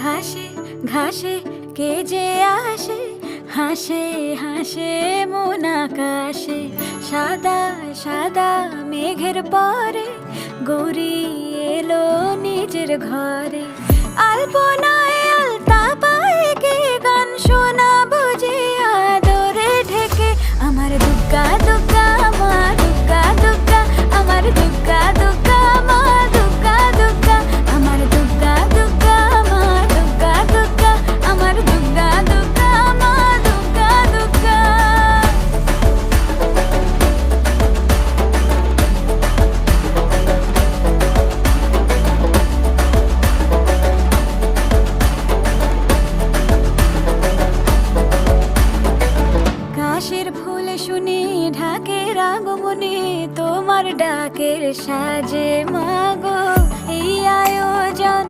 ঘাসে ঘাসে কে যে আসে, হাসে হাসে মন আকাশে। সাদা সাদা মেঘের পরে গৌরী এলো নিজের ঘরে। আলপনায় আলতা পায়ে কে গান শোনাবো যে আদরে ঢেকে। আমার দুগ্গা দুগ্গা মা দুগ্গা দুগ্গা, আমার দুগ্গা দুগ্গা মা দুগ্গা দুগ্গা, আমার দুগ্গা দুগ্গা মা দুগ্গা দুগ্গা, আমার দুগ্গা দুগ্গা মা দুগ্গা দুগ্গা। কাশের ফুল শুনি ঢাকের আগমনে, তোমার ডাকের সাজে মা